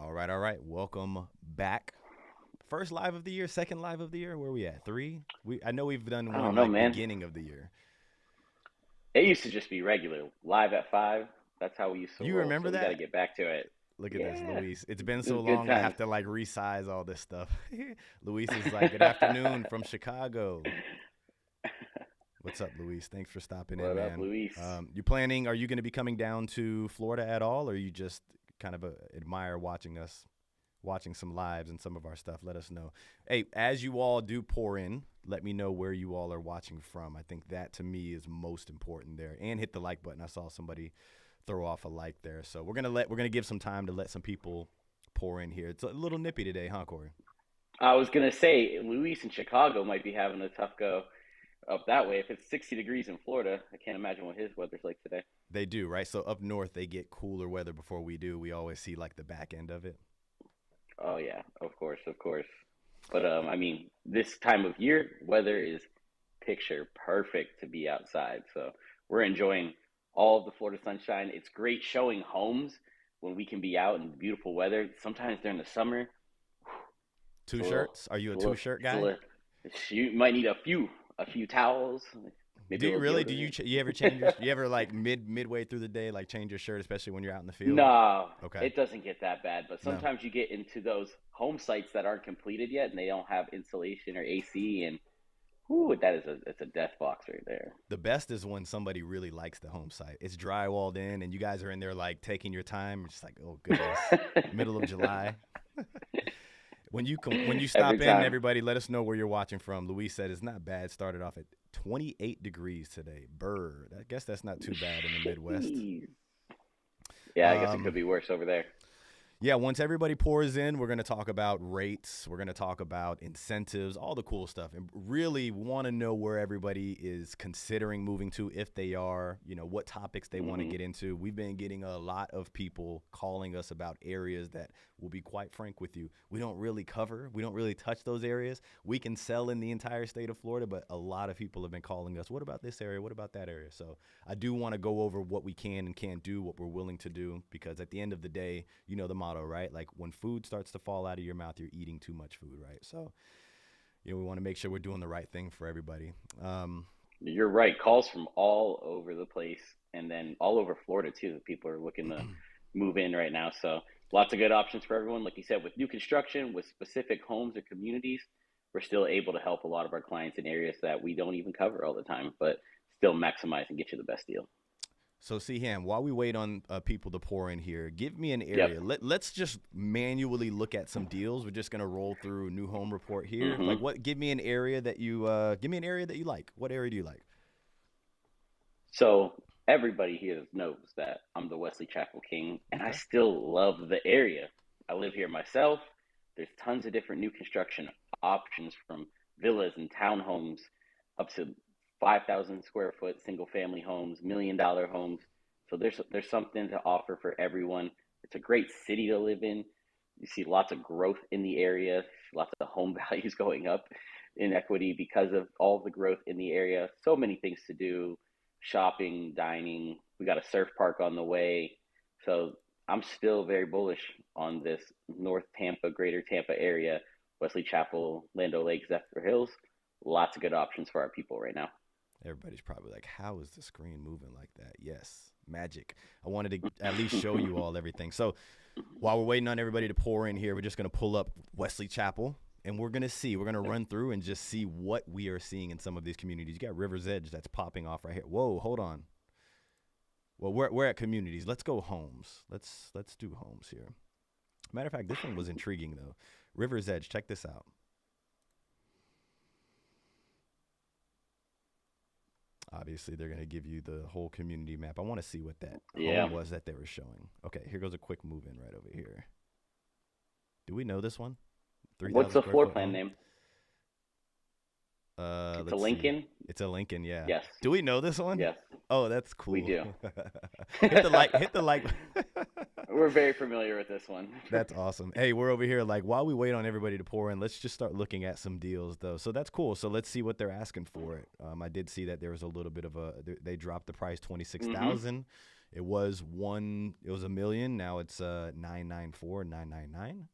All right. Welcome back. First live of the year, second live of the year. Where we at? Three. I know we've done I one don't know, like man. beginning of the year. It used to just be regular, live at 5. That's how we used to You roll. remember So we got to that? get back to it. Look at this, Yeah, Luis. It's been it so was good long. I times. have to like resize all this stuff. Luis is like, "Good afternoon from Chicago." What's up, Luis? Thanks for stopping in, What up, man. Luis? You planning? Are you going to be coming down to Florida at all, or you just kind of admire watching us, watching some lives and some of our stuff? Let us know. Hey, as you all do pour in, let me know where you all are watching from. I think that to me is most important there. And hit the like button. I saw somebody throw off a like there, so we're gonna give some time to let some people pour in here. It's a little nippy today, huh, Corey? I was gonna say Luis in Chicago might be having a tough go up that way. If it's 60 degrees in Florida, I can't imagine what his weather's like today. They do, right? So up north, they get cooler weather before we do. We always see like the back end of it. Oh yeah, of course, of course. But I mean, this time of year, weather is picture perfect to be outside. So we're enjoying all of the Florida sunshine. It's great showing homes when we can be out in beautiful weather. Sometimes during the summer, Two shirts? Are you a two shirt it's a guy? little. You might need a few towels, maybe Do a you little really? Do deodorant. you ever change your? You ever like midway through the day like change your shirt, especially when you're out in the field? No, Okay, it doesn't get that bad, but no. sometimes you get into those home sites that aren't completed yet and they don't have insulation or AC, and whoo, that is it's a death box right there. The best is when somebody really likes the home site. It's drywalled in, and you guys are in there like taking your time. It's just like, oh goodness, middle of July. When you Every stop in, time. everybody, let us know where you're watching from. Luis said it's not bad. Started off at 28 degrees today. Bird. I guess that's not too bad in the Midwest. Jeez. Yeah, I guess it could Um, be worse over there. Yeah, once everybody pours in, we're going to talk about rates. We're going to talk about incentives, all the cool stuff, and really want to know where everybody is considering moving to, if they are, what topics they want to Hmm. get into. We've been getting a lot of people calling us about areas that, will be quite frank with you, we don't really cover. We don't really touch those areas. We can sell in the entire state of Florida, but a lot of people have been calling us, what about this area? What about that area? So I do want to go over what we can and can't do, what we're willing to do, because at the end of the day, the motto, right? Like when food starts to fall out of your mouth, you're eating too much food, right? So, we want to make sure we're doing the right thing for everybody. You're right. Calls from all over the place, and then all over Florida too. People are looking to move in right now, so lots of good options for everyone. Like you said, with new construction, with specific homes or communities, we're still able to help a lot of our clients in areas that we don't even cover all the time, but still maximize and get you the best deal. So, see him. While we wait on people to pour in here, give me an Yep. area. Let's just manually look at some deals. We're just gonna roll through new home report here. Hmm. Like, what? Give me an area that you like. What area do you like? So everybody here knows that I'm the Wesley Chapel King, and I Okay. still love the area. I live here myself. There's tons of different new construction options from villas and townhomes up to 5,000 square foot single family homes, $1 million homes. So there's something to offer for everyone. It's a great city to live in. You see lots of growth in the area, lots of home values going up in equity because of all of the growth in the area. So many things to do, shopping, dining. We got a surf park on the way. So I'm still very bullish on this North Tampa, Greater Tampa area, Wesley Chapel, Lando Lake, Zephyr Hills. Lots of good options for our people right now. Everybody's probably like, how is the screen moving like that? Yes, magic. I wanted to at least show you all everything. So while we're waiting on everybody to pour in here, we're just going to pull up Wesley Chapel, and we're going to see. We're going to run through and just see what we are seeing in some of these communities. You got River's Edge that's popping off right here. Whoa, hold on. Well, we're at communities. Let's go homes. Let's do homes here. Matter of fact, this one was intriguing though. River's Edge. Check this out. Obviously, they're going to give you the whole community map. I want to see what that Yeah. home was that they were showing. Okay, here goes a quick move in right over here. Do we know this one? What's 3,000 the square floor foot plan home. name? It's a Let's see. Lincoln. It's a Lincoln, yeah. Yes. Do we know this one? Yes, Oh, that's we cool. do. Hit the like. Hit the like. We're very familiar with this one. That's awesome. Hey, we're over here. Like, while we wait on everybody to pour in, let's just start looking at some deals, though. So that's cool. So let's see what they're asking for it. I did see that there was a little bit of they dropped the price Hmm. 26,000. It was a million. Now it's 994,999.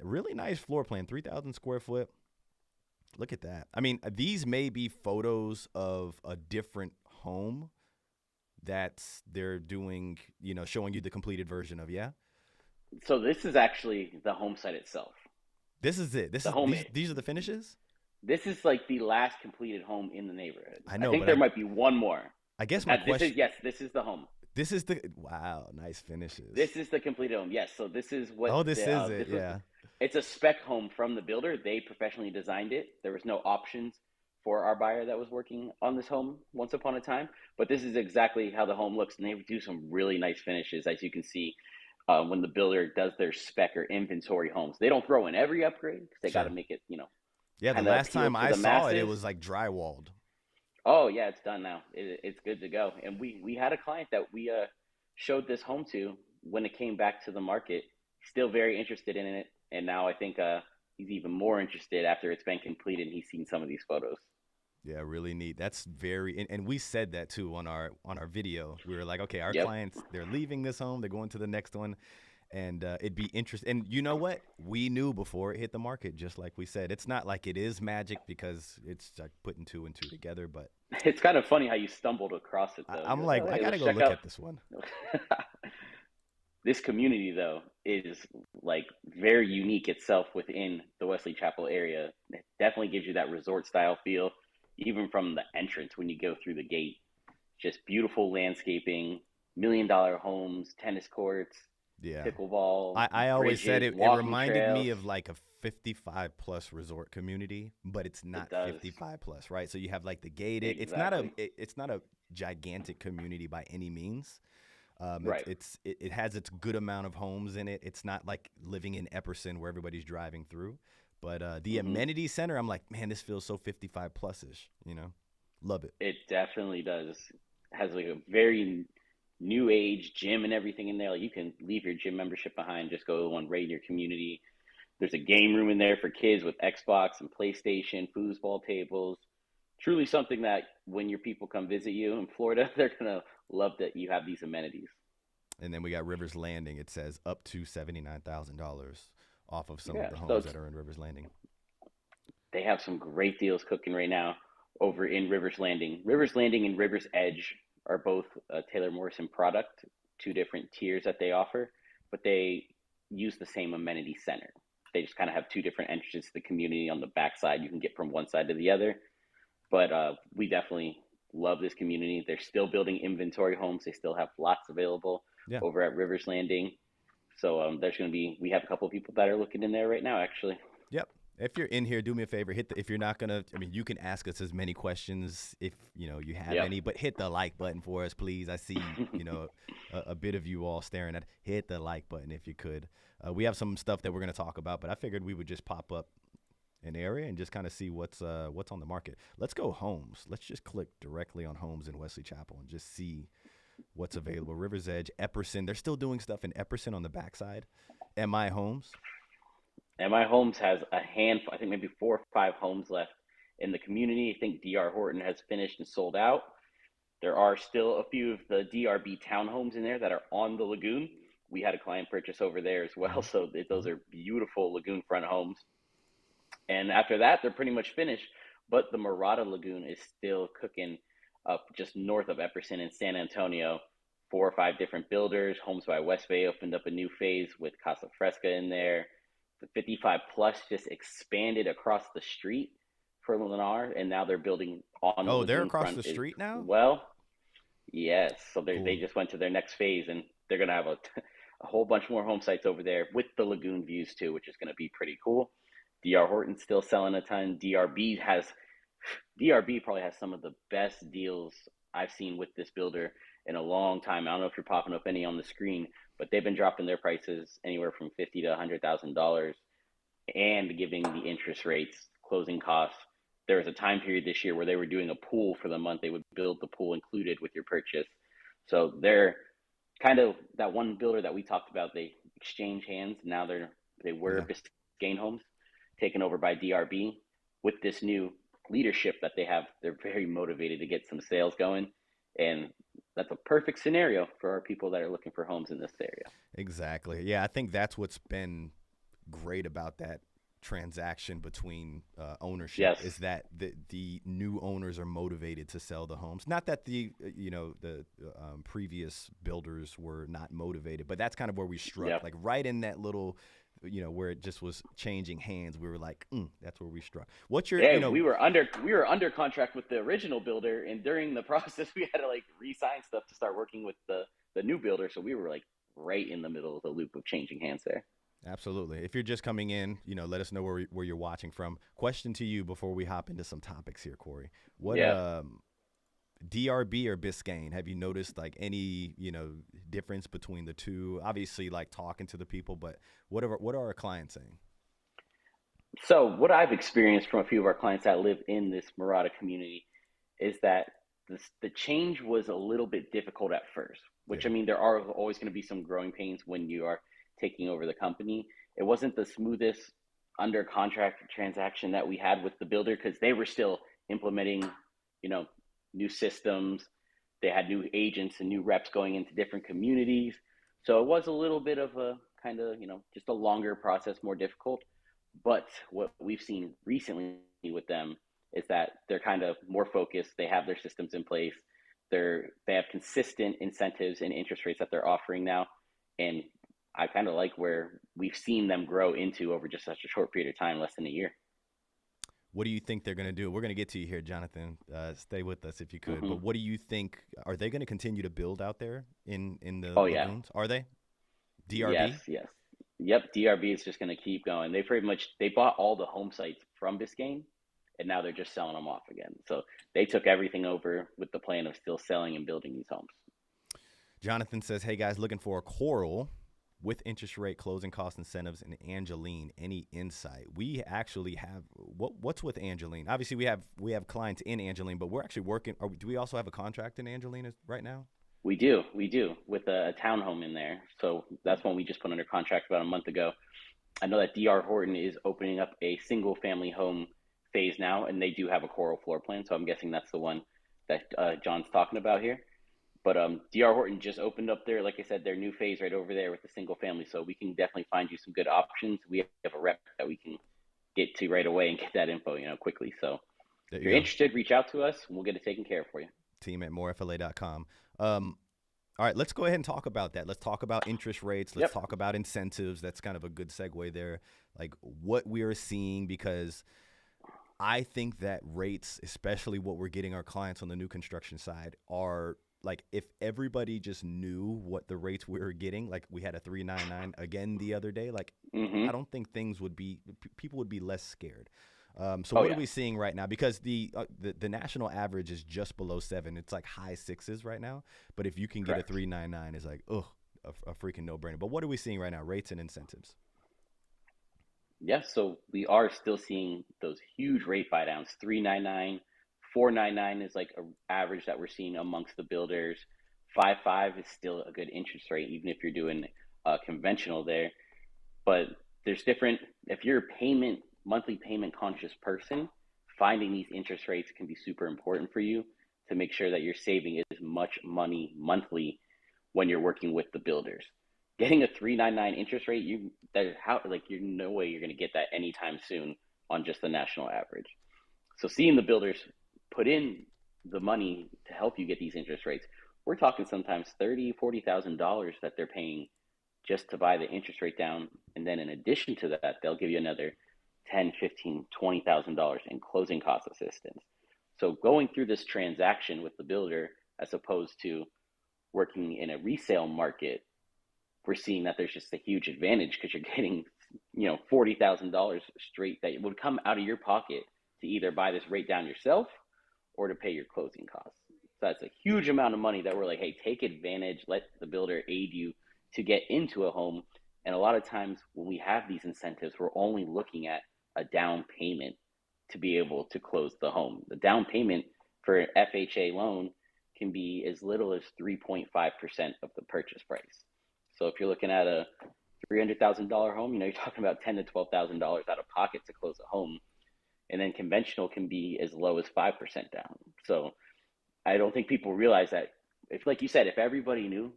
Really nice floor plan, 3,000 square foot. Look at that. I mean, these may be photos of a different home that they're doing, showing you the completed version of. Yeah. So this is actually the home site itself. This is it. This The is home. these are the finishes. This is like the last completed home in the neighborhood. I I know, think but there might be one more. I guess my But this is question. yes, this is the home. This is the wow, nice finishes. This is the completed home. Yes. So this is what Oh, this the is it. this was. Yeah. It's a spec home from the builder. They professionally designed it. There was no options for our buyer that was working on this home once upon a time. But this is exactly how the home looks, and they do some really nice finishes, as you can see. When the builder does their spec or inventory homes, they don't throw in every upgrade because they got to Sure. make it, Yeah. The kind of last appeal time to I the saw it, it masses. was like drywalled. Oh yeah, it's done now. It's good to go. And we had a client that we showed this home to when it came back to the market. Still very interested in it, and now I think he's even more interested after it's been completed and he's seen some of these photos. Yeah, really neat. That's very and we said that too on our video. We were like, okay, our Yep. clients they're leaving this home, they're going to the next one, and it'd be interesting. And you know what? We knew before it hit the market, just like we said. It's not like it is magic because it's like putting two and two together. But It's kind of funny how you stumbled across it though. I'm You're like, like, oh I hey, gotta let's go check look out. at this one. This community though is like very unique itself within the Wesley Chapel area. It definitely gives you that resort style feel, even from the entrance when you go through the gate. Just beautiful landscaping, $1 million homes, tennis courts, Yeah, pickleball, I always said bridges, it. It walking reminded trails. me of like a 55 plus resort community, but it's It not does 55 plus, right? So you have like the gated. exactly It's not a gigantic community by any means. right. It has its good amount of homes in it. It's not like living in Epperson where everybody's driving through. But the Hmm. amenity center, I'm like, man, this feels so 55 plus ish. Love it. It definitely does. Has like a very new age gym and everything in there. Like you can leave your gym membership behind, just go to one right in your community. There's a game room in there for kids with Xbox and PlayStation, foosball tables. Truly something that when your people come visit you in Florida, they're gonna love that you have these amenities. And then we got Rivers Landing. It says up to $79,000 off of some of Yeah, the so homes that are in Rivers Landing. they have some great deals cooking right now over in Rivers Landing. Rivers Landing and Rivers Edge are both a Taylor Morrison product, two different tiers that they offer, but they use the same amenity center. They just kind of have two different entrances to the community on the backside. You can get from one side to the other, but we definitely love this community. They're still building inventory homes. They still have lots available Yeah. over at Rivers Landing. So there's going to be, we have a couple of people that are looking in there right now, actually. Yep. If you're in here, do me a favor. If you're not gonna, I mean, you can ask us as many questions if you have Yep. any. But hit the like button for us, please. I see a bit of you all staring at. Hit the like button if you could. We have some stuff that we're gonna talk about, but I figured we would just pop up an area and just kind of see what's on the market. Let's go homes. Let's just click directly on homes in Wesley Chapel and just see what's available. Rivers Edge, Epperson. They're still doing stuff in Epperson on the backside. MI Homes. And my homes has a handful, I think maybe 4 or 5 homes left in the community. I think DR Horton has finished and sold out. There are still a few of the DRB townhomes in there that are on the lagoon. We had a client purchase over there as well, Mm-hmm. so those Mm-hmm. are beautiful lagoon front homes. And after that, they're pretty much finished. But the Murata Lagoon is still cooking up just north of Epperson in San Antonio. 4 or 5 different builders. Homes by West Bay opened up a new phase with Casa Fresca in there. The 55 plus just expanded across the street for Lennar, and now they're building on the Oh, they're lagoon across front the as street now. well. Yes, so they Cool. just went to their next phase, and they're gonna have a whole bunch more home sites over there with the lagoon views too, which is gonna be pretty cool. DR Horton's still selling a ton. DRB probably has some of the best deals I've seen with this builder in a long time. I don't know if you're popping up any on the screen, but they've been dropping their prices anywhere from 50 to $100,000 and giving the interest rates, closing costs. There was a time period this year where they were doing a pool for the month. They would build the pool included with your purchase. So they're kind of that one builder that we talked about. They exchange hands. Now they were Yeah. Biscayne Homes, taken over by DRB. With this new leadership that they have, they're very motivated to get some sales going. And that's a perfect scenario for our people that are looking for homes in this area. Exactly. Yeah, I think that's what's been great about that transaction between ownership Yes. is that the new owners are motivated to sell the homes. Not that the previous builders were not motivated, but that's kind of where we struck. Yep. Like right in that little, where it just was changing hands. We were like, that's where we struck. What's your, Yeah, we were under contract with the original builder, and during the process, we had to like re-sign stuff to start working with the new builder. So we were like right in the middle of the loop of changing hands there. Absolutely. If you're just coming in, let us know where you're watching from. Question to you before we hop into some topics here, Corey. What Yeah. DRB or Biscayne? Have you noticed like any difference between the two? Obviously, like talking to the people, but what are our clients saying? So what I've experienced from a few of our clients that live in this Murata community is that the change was a little bit difficult at first, which I Yeah. mean, there are always going to be some growing pains when you are taking over the company. It wasn't the smoothest under contract transaction that we had with the builder because they were still implementing, you know, new systems. They had new agents and new reps going into different communities. So it was a little bit of a kind of, just a longer process, more difficult. But what we've seen recently with them is that they're kind of more focused. They have their systems in place. They have consistent incentives and interest rates that they're offering now, and I kind of like where we've seen them grow into over just such a short period of time, less than a year. What do you think they're going to do? We're going to get to you here, Jonathan. Stay with us if you could. Hmm. But what do you think? Are they going to continue to build out there in the Oh yeah, lagoons? Are they? yes, DRB? yes, yep. DRB is just going to keep going. They bought all the home sites from Biscayne, and now they're just selling them off again. So they took everything over with the plan of still selling and building these homes. Jonathan says, "Hey guys, looking for a coral with interest rate, closing cost incentives, and Angeline. Any insight? We actually have what's with Angeline? Obviously, we have clients in Angeline, but we're actually working. Do we also have a contract in Angelina right now? We do with a townhome in there. So that's one we just put under contract about a month ago. I know that DR Horton is opening up a single family home phase now, and they do have a coral floor plan. So I'm guessing that's the one that John's talking about here. But DR Horton just opened up their, like I said, their new phase right over there with the single family. So we can definitely find you some good options. We have a rep that we can get to right away and get that info, quickly. So There if you you're go. interested, reach out to us and we'll get it taken care of for you. Team at morefla.com. All right, let's go ahead and talk about that. Let's talk about interest rates. Let's Yep. talk about incentives. That's kind of a good segue there. Like what we are seeing, because I think that rates, especially what we're getting our clients on the new construction side, are like if everybody just knew what the rates we were getting, like we had a 399 again the other day, like Mm-hmm. I don't think people would be less scared. So Oh what are yeah. we seeing right now? Because the national average is just below 7. It's like high sixes right now. But if you can get a Correct. 399, it's like a freaking no brainer. But what are we seeing right now? Rates and incentives. Yes, so we are still seeing those huge rate buy downs. 399, 499 is like a average that we're seeing amongst the builders. 5.5 is still a good interest rate, even if you're doing conventional there. But there's different, if you're a monthly payment conscious person, finding these interest rates can be super important for you to make sure that you're saving as much money monthly when you're working with the builders. Getting a 399 interest rate, you're no way you're going to get that anytime soon on just the national average. So seeing the builders put in the money to help you get these interest rates, we're talking sometimes $30,000, $40,000 that they're paying just to buy the interest rate down, and then in addition to that, they'll give you another 10, 15, $20,000 in closing cost assistance. So going through this transaction with the builder as opposed to working in a resale market, we're seeing that there's just a huge advantage because you're getting, $40,000 straight that would come out of your pocket to either buy this rate down yourself or to pay your closing costs. So that's a huge amount of money that we're like, hey, take advantage, let the builder aid you to get into a home. And a lot of times when we have these incentives, we're only looking at a down payment to be able to close the home. The down payment for an FHA loan can be as little as 3.5% of the purchase price. So if you're looking at a $300,000 home, you're talking about $10,000 to $12,000 out of pocket to close a home. And then conventional can be as low as 5% down. So I don't think people realize that if, like you said, if everybody knew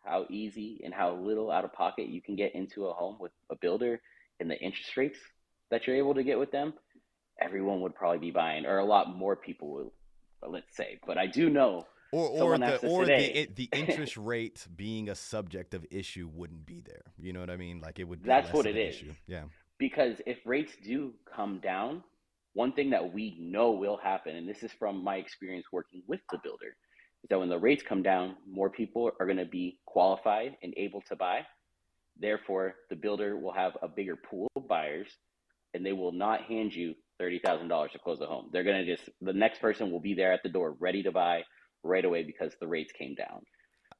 how easy and how little out of pocket you can get into a home with a builder and the interest rates that you're able to get with them, everyone would probably be buying, or a lot more people would, let's say. But I do know Or someone the asked us today. the interest rate being a subject of issue wouldn't be there. You know what I mean? Like it would be That's less what of it an is. issue. Yeah. Because if rates do come down, one thing that we know will happen, and this is from my experience working with the builder, is that when the rates come down, more people are going to be qualified and able to buy. Therefore, the builder will have a bigger pool of buyers, and they will not hand you $30,000 to close a home. They're going to just, the next person will be there at the door ready to buy right away because the rates came down.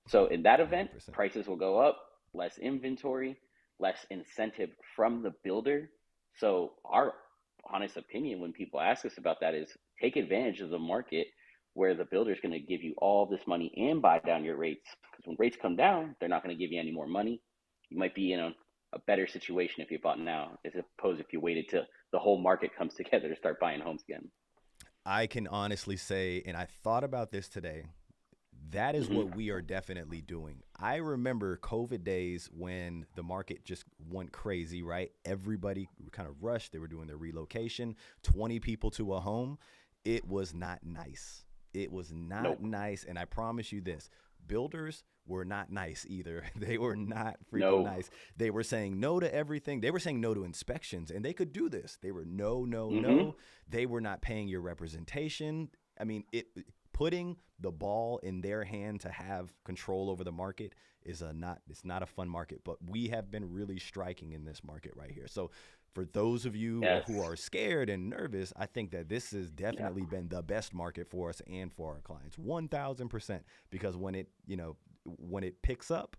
So in that event, 100%. prices will go up, less inventory, less incentive from the builder. So our honest opinion when people ask us about that is take advantage of the market where the builder is going to give you all this money and buy down your rates. Because when rates come down, they're not going to give you any more money. You might be in a better situation if you bought now, as opposed if you waited till the whole market comes together to start buying homes again. I can honestly say, and I thought about this today, that is Mm-hmm. what we are definitely doing. I remember COVID days when the market just went crazy, right? Everybody kind of rushed. They were doing their relocation, 20 people to a home. It was not nice. It was not Nope. nice. And I promise you this, builders were not nice either. They were not freaking No. nice. They were saying no to everything. They were saying no to inspections, and they could do this. They were no, no, Mm-hmm. no. They were not paying your representation. I mean, it putting the ball in their hand to have control over the market is it's not a fun market, but we have been really striking in this market right here. So for those of you Yes. who are scared and nervous, I think that this has Yeah. definitely been the best market for us and for our clients, 1000%, because when it picks up,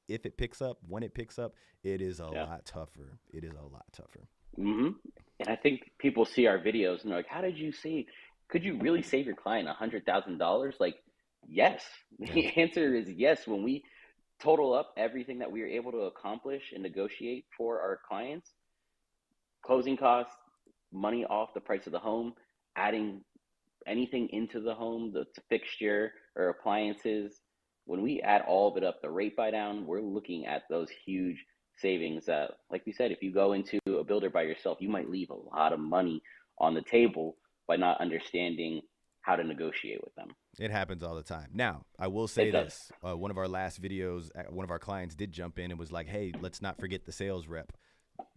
if it picks up, when it picks up, it is a Yeah. lot tougher. It is a lot tougher. Mm-hmm. And I think people see our videos and they're like, "How did you save? Could you really save your client $100,000?" Like, yes. Yeah. The answer is yes. When we total up everything that we are able to accomplish and negotiate for our clients, closing costs, money off the price of the home, adding anything into the home, the fixture or appliances, when we add all of it up, the rate buy down, we're looking at those huge savings that, like we said, if you go into a builder by yourself, you might leave a lot of money on the table by not understanding how to negotiate with them. It happens all the time. Now, I will say It does. this. One of our last videos, one of our clients did jump in and was like, hey, let's not forget the sales rep.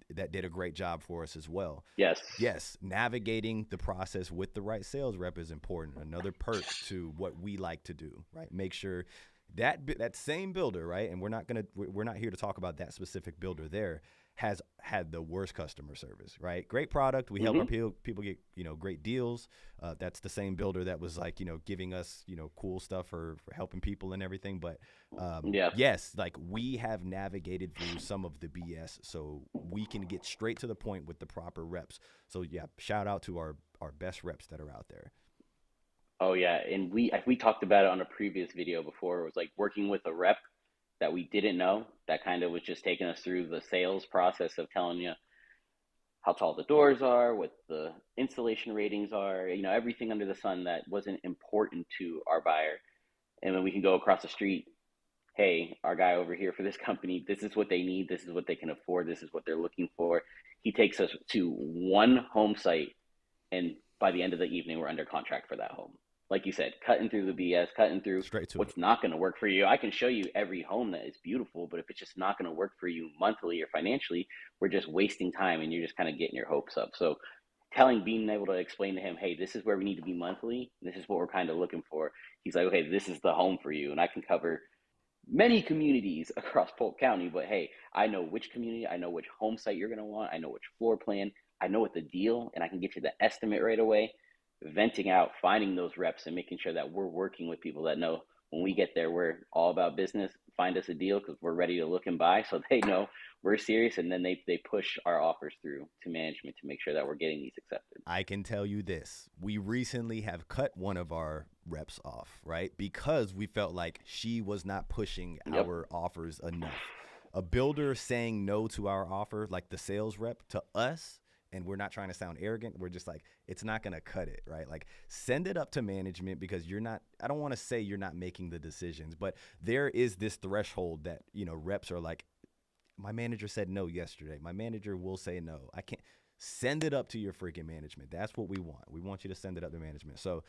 That did a great job for us as well. Yes. Yes, navigating the process with the right sales rep is important. Another perk to what we like to do, right? Make sure that same builder, right? And we're not here to talk about that specific builder there, has had the worst customer service, right? Great product. We help our Mm-hmm. people get, great deals. That's the same builder that was like, giving us, cool stuff for helping people and everything. But Yeah. yes, like we have navigated through some of the BS, so we can get straight to the point with the proper reps. So yeah, shout out to our best reps that are out there. Oh yeah, and we talked about it on a previous video before. It was like working with a rep that we didn't know that kind of was just taking us through the sales process of telling you how tall the doors are, what the installation ratings are, everything under the sun that wasn't important to our buyer. And then we can go across the street, hey, our guy over here for this company, this is what they need, this is what they can afford, this is what they're looking for. He takes us to one home site, and by the end of the evening, we're under contract for that home. Like you said, cutting through the BS, cutting through Straight to it. what's not going to work for you. I can show you every home that is beautiful, but if it's just not going to work for you monthly or financially, we're just wasting time and you're just kind of getting your hopes up. So being able to explain to him, hey, this is where we need to be monthly. This is what we're kind of looking for. He's like, okay, this is the home for you. And I can cover many communities across Polk County, but hey, I know which community, I know which home site you're going to want, I know which floor plan, I know what the deal, and I can get you the estimate right away. Venting out, finding those reps, and making sure that we're working with people that know when we get there, we're all about business. Find us a deal because we're ready to look and buy, so they know we're serious, and then they push our offers through to management to make sure that we're getting these accepted. I can tell you this. We recently have cut one of our reps off, right? Because we felt like she was not pushing Yep. our offers enough. A builder saying no to our offer, like the sales rep, to us and we're not trying to sound arrogant. We're just like, it's not going to cut it, right? Like, send it up to management, because you're not, I don't want to say you're not making the decisions, but there is this threshold that, reps are like, my manager said no yesterday. My manager will say no. I can't. Send it up to your freaking management. That's what we want. We want you to send it up to management. So,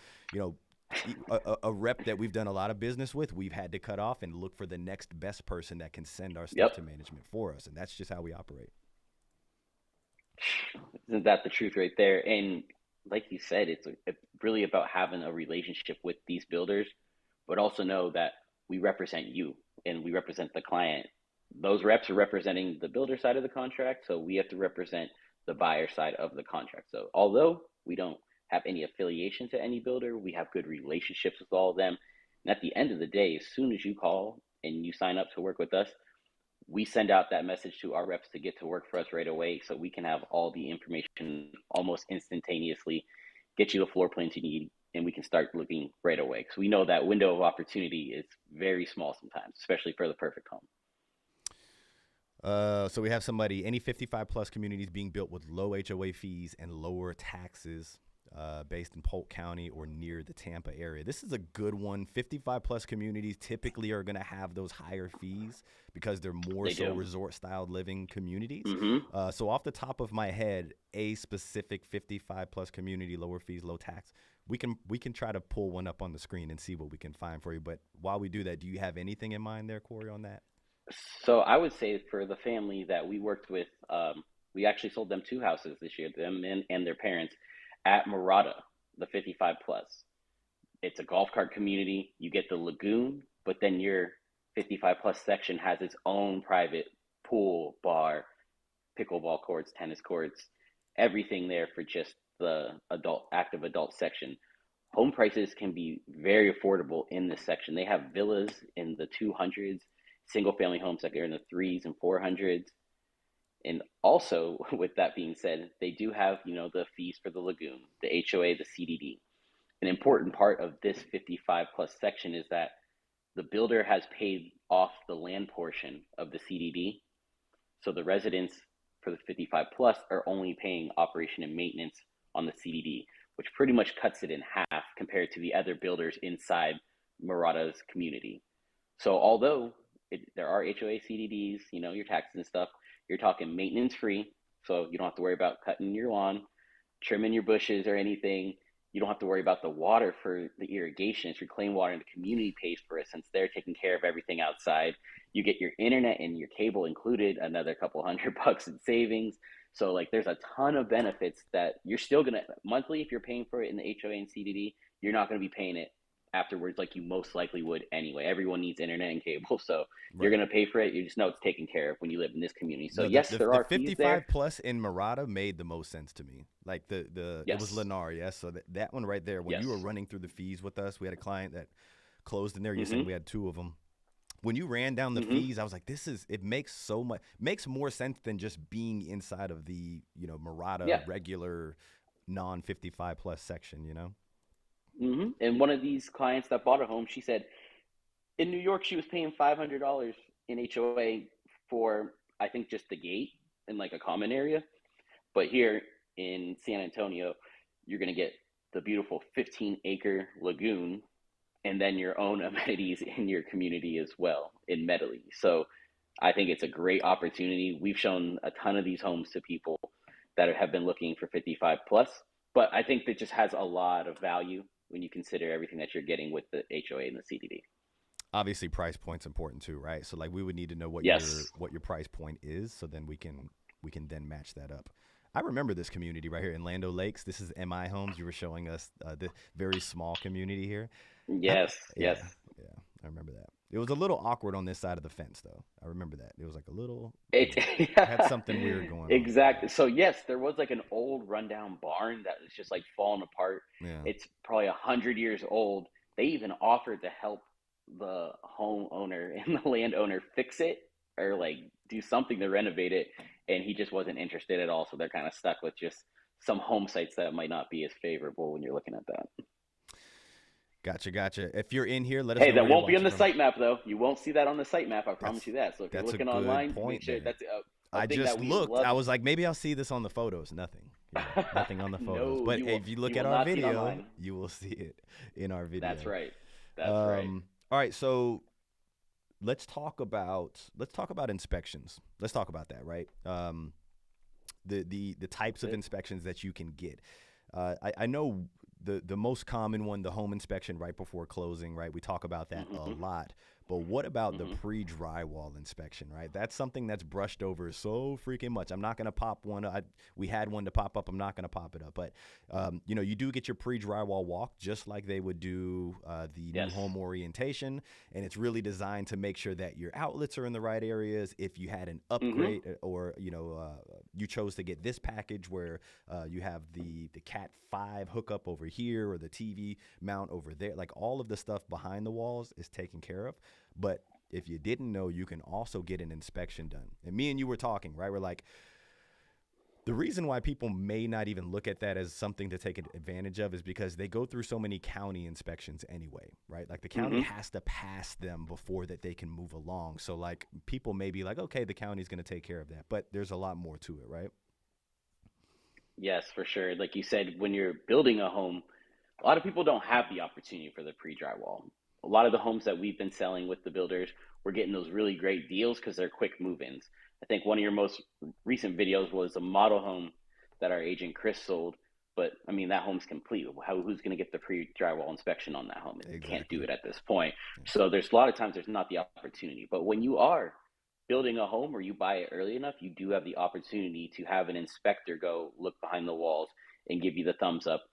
a rep that we've done a lot of business with, we've had to cut off and look for the next best person that can send our stuff to management for us. And that's just how we operate. Isn't that the truth right there? And like you said, it's really about having a relationship with these builders, but also know that we represent you and we represent the client. Those reps are representing the builder side of the contract, so we have to represent the buyer side of the contract. So although we don't have any affiliation to any builder, we have good relationships with all of them. And at the end of the day, as soon as you call and you sign up to work with us, we send out that message to our reps to get to work for us right away, so we can have all the information almost instantaneously, get you the floor plans you need, and we can start looking right away. Because we know that window of opportunity is very small sometimes, especially for the perfect home. So we have somebody, any 55 plus communities being built with low HOA fees and lower taxes, based in Polk County or near the Tampa area. This is a good one. 55 plus communities typically are going to have those higher fees because they're more resort style living communities. Mm-hmm. So off the top of my head, a specific 55 plus community, lower fees, low tax, we can try to pull one up on the screen and see what we can find for you. But while we do that, do you have anything in mind there, Corey, on that? So I would say for the family that we worked with, we actually sold them 2 houses this year, them and their parents, at Murata, the 55 plus. It's a golf cart community. You get the lagoon, but then your 55 plus section has its own private pool, bar, pickleball courts, tennis courts, everything there for just the active adult section. Home prices can be very affordable in this section. They have villas in the 200s, single family homes that are in the 3s and 400s. And also, with that being said, they do have, the fees for the lagoon, the HOA, the CDD. An important part of this 55 plus section is that the builder has paid off the land portion of the CDD. So the residents for the 55 plus are only paying operation and maintenance on the CDD, which pretty much cuts it in half compared to the other builders inside Murata's community. So although there are HOA CDDs, your taxes and stuff, you're talking maintenance free. So you don't have to worry about cutting your lawn, trimming your bushes or anything. You don't have to worry about the water for the irrigation. It's reclaimed water, and the community pays for it since they're taking care of everything outside. You get your internet and your cable included, another couple $100 in savings. So there's a ton of benefits that you're still going to monthly, if you're paying for it in the HOA and CDD, you're not going to be paying it afterwards like you most likely would anyway. Everyone needs internet and cable, so you're going to pay for it. You just know it's taken care of when you live in this community. So yes, there are 55 fees there. Plus in Murata made the most sense to me. Like yes. It was Lennar, yes. So that one right there, when you were running through the fees with us, we had a client that closed in there. You said we had 2 of them. When you ran down the fees, I was like, it makes more sense than just being inside of the, Murata regular non-55 plus section, And one of these clients that bought a home, she said in New York she was paying $500 in HOA for, I think, just the gate in a common area. But here in San Antonio, you're going to get the beautiful 15-acre lagoon and then your own amenities in your community as well in Medellin. So I think it's a great opportunity. We've shown a ton of these homes to people that have been looking for 55 plus, but I think that just has a lot of value when you consider everything that you're getting with the HOA and the CDD. Obviously, price point's important too, right? So we would need to know what your price point is, so then we can then match that up. I remember this community right here in Land O'Lakes. This is MI Homes. You were showing us the very small community here. Yes. Yeah, I remember that. It was a little awkward on this side of the fence, though. I remember that. It was a little. It had something weird going on. Exactly. So yes, there was an old rundown barn that was just falling apart. Yeah. It's probably 100 years old. They even offered to help the homeowner and the landowner fix it or do something to renovate it, and he just wasn't interested at all. So they're kind of stuck with just some home sites that might not be as favorable when you're looking at that. Gotcha. If you're in here, let us know. Hey, that won't be on the site map, though. You won't see that on the site map. I promise you that. So if you're looking online, make sure that's. I just looked. I was like, maybe I'll see this on the photos. Nothing. Yeah, nothing on the photos. No, But if you you look will at our not see it video, online. you will see it in our That's video. right. That's right. All right, so let's talk about inspections. Let's talk about that, right? The types That's of it. inspections that you can get. I know the most common one, the home inspection right before closing, right? We talk about that a Mhm. lot. But what about the Mhm. pre-drywall inspection, right? That's something that's brushed over so freaking much. I'm not gonna pop one. We had one to pop up. I'm not gonna pop it up. But you do get your pre-drywall walk just like they would do the new Yes. home orientation, and it's really designed to make sure that your outlets are in the right areas. If you had an Mhm. upgrade or you chose to get this package where you have the Cat 5 hookup over here or the TV mount over there, like all of the stuff behind the walls is taken care of. But if you didn't know, you can also get an inspection done. And me and you were talking, right? We're like, the reason why people may not even look at that as something to take advantage of is because they go through so many county inspections anyway, right? Like the county Mhm. has to pass them before that they can move along. So like people may be like, okay, the county's going to take care of that, but there's a lot more to it, right? Yes, for sure. Like you said, when you're building a home, a lot of people don't have the opportunity for the pre-drywall. A lot of the homes that we've been selling with the builders, we're getting those really great deals because they're quick move-ins. I think one of your most recent videos was a model home that our agent Chris sold, but I mean that home's complete. Who's going to get the pre-drywall inspection on that home? And can't do Exactly. it at this point. Yeah. So there's a lot of times there's not the opportunity. But when you are building a home or you buy it early enough, you do have the opportunity to have an inspector go look behind the walls and give you the thumbs up.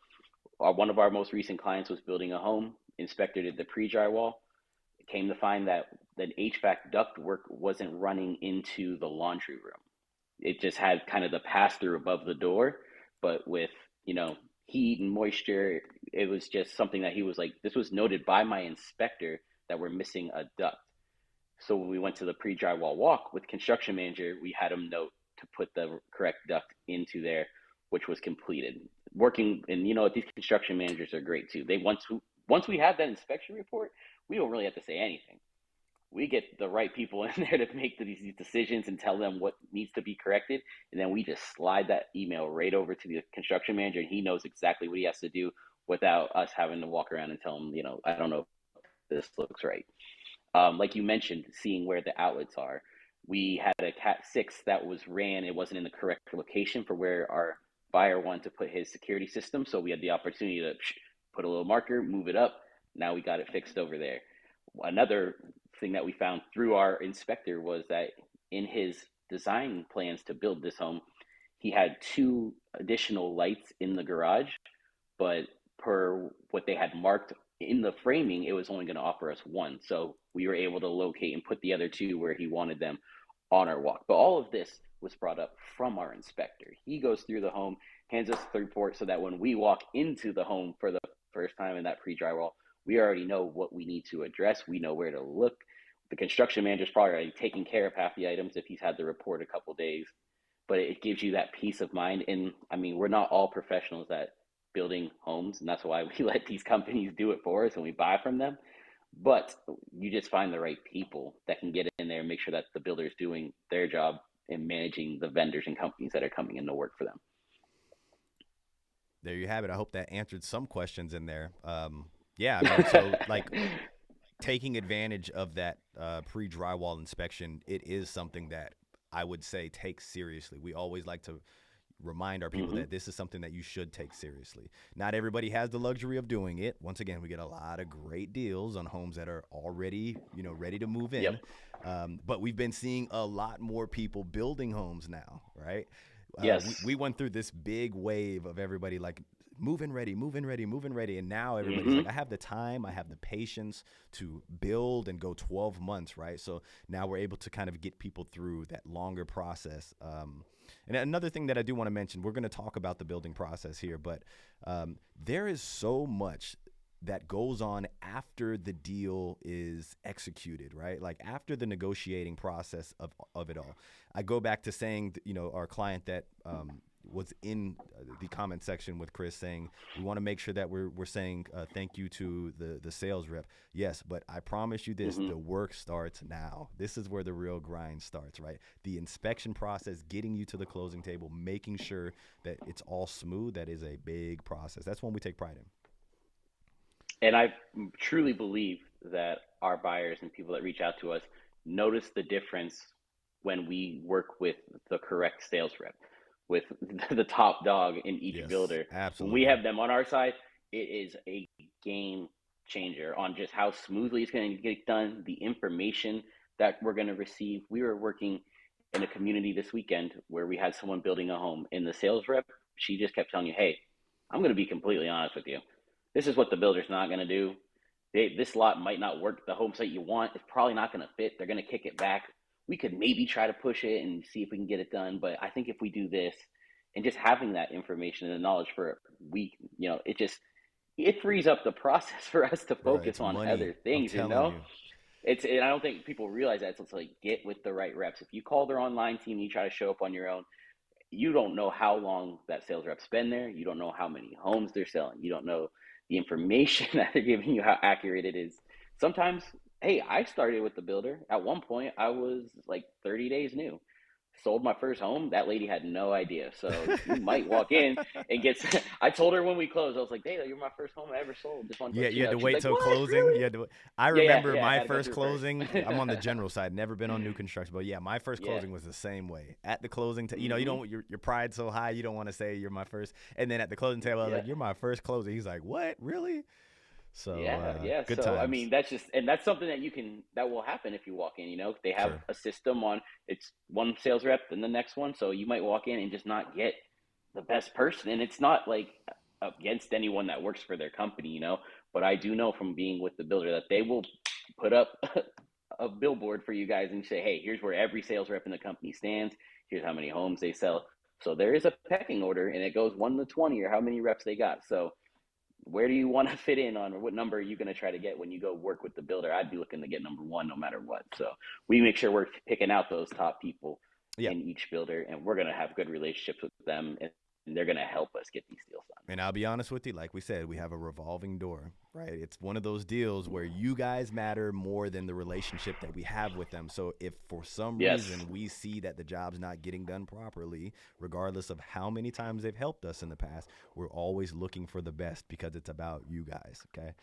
One of our most recent clients was building a home, inspector did the pre-drywall, came to find that the HVAC duct work wasn't running into the laundry room. It just had kind of the pass through above the door, but with, you know, heat and moisture, it was just something that he was like, this was noted by my inspector that we're missing a duct. So when we went to the pre-drywall walk with construction manager, we had him note to put the correct duct into there, which was completed. Working, and you know these construction managers are great too. They once we have that inspection report, we don't really have to say anything. We get the right people in there to make these decisions and tell them what needs to be corrected, and then we just slide that email right over to the construction manager, and he knows exactly what he has to do without us having to walk around and tell him, you know, I don't know if this looks right. Like you mentioned, seeing where the outlets are. We had a Cat 6 that was ran, it wasn't in the correct location for where our buyer wanted to put his security system. So we had the opportunity to put a little marker, move it up. Now we got it fixed over there. Another thing that we found through our inspector was that in his design plans to build this home, he had two additional lights in the garage, but per what they had marked in the framing, it was only going to offer us one. So we were able to locate and put the other two where he wanted them on our walk. But all of this was brought up from our inspector. He goes through the home, hands us the report so that when we walk into the home for the first time in that pre-drywall, we already know what we need to address. We know where to look. The construction manager's probably already taken care of half the items if he's had the report a couple days, but it gives you that peace of mind. And I mean, we're not all professionals at building homes, and that's why we let these companies do it for us and we buy from them. But you just find the right people that can get in there and make sure that the builder is doing their job in managing the vendors and companies that are coming in to work for them. There you have it. I hope that answered some questions in there. Yeah, I mean, so like taking advantage of that pre-drywall inspection, it is something that I would say take seriously. We always like to remind our people Mm-hmm. that this is something that you should take seriously. Not everybody has the luxury of doing it. Once again, we get a lot of great deals on homes that are already, ready to move Yep. in. But we've been seeing a lot more people building homes now, right? We Yes. went through this big wave of everybody like moving ready, moving ready, moving ready. And now everybody's Mm-hmm. like, I have the time, I have the patience to build and go 12 months, right? So now we're able to kind of get people through that longer process. And another thing that I do want to mention, we're going to talk about the building process here, but there is so much that goes on after the deal is executed, right? Like after the negotiating process of it all. I go back to saying, our client that was in the comment section with Chris saying we want to make sure that we're saying thank you to the sales rep. Yes, but I promise you this: Hmm. the work starts now. This is where the real grind starts, right? The inspection process, getting you to the closing table, making sure that it's all smooth. That is a big process. That's one we take pride in. And I truly believe that our buyers and people that reach out to us notice the difference when we work with the correct sales rep, with the top dog in each Yes, builder. When we absolutely. have them on our side, it is a game changer on just how smoothly it's going to get done, the information that we're going to receive. We were working in a community this weekend where we had someone building a home, and the sales rep, she just kept telling you, hey, I'm going to be completely honest with you. This is what the builder's not going to do. This lot might not work. The home site you want is probably not going to fit. They're going to kick it back. We could maybe try to push it and see if we can get it done. But I think if we do this, and just having that information and the knowledge for a week, it frees up the process for us to Bro, focus it's on money. other I'm things. telling you. And I don't think people realize that. So it's like get with the right reps. If you call their online team and you try to show up on your own, you don't know how long that sales rep's been there. You don't know how many homes they're selling. You don't know the information that they're giving you, how accurate it is. Sometimes, hey, I started with the builder. At one point, I was like 30 days new. Sold my first home. That lady had no idea. So you might walk in and get. I told her when we closed, I was like, "Hey, you're my first home I ever sold. Just want to Yeah, let you you had know." to She's wait like, till "What? closing. Really?" You had to. I Yeah, yeah, remember yeah. I my had to go first through first. closing. I'm on the general side. Never been on new construction, but yeah, my first Yeah. closing was the same way. At the closing, you Mm-hmm. don't your pride's so high, you don't want to say you're my first. And then at the closing table, I was Yeah. like, "You're my first closing." He's like, "What? Really?" So Yeah, yeah. good So I times. mean, that's something that will happen if you walk in. They have Sure. a system on. It's one sales rep and the next one, so you might walk in and just not get the best person, and it's not like against anyone that works for their company. But I do know from being with the builder that they will put up a billboard for you guys and say, hey, here's where every sales rep in the company stands. Here's how many homes they sell. So there is a pecking order, and it goes 1 to 20 or how many reps they got. So where do you want to fit in on, or what number are you going to try to get when you go work with the builder? I'd be looking to get number one no matter what. So we make sure we're picking out those top people Yeah. in each builder, and we're going to have good relationships with them, and they're going to help us get these deals done. And I'll be honest with you, like we said, we have a revolving door, right? It's one of those deals where you guys matter more than the relationship that we have with them. So if for some Yes, reason we see that the job's not getting done properly, regardless of how many times they've helped us in the past, we're always looking for the best because it's about you guys, okay?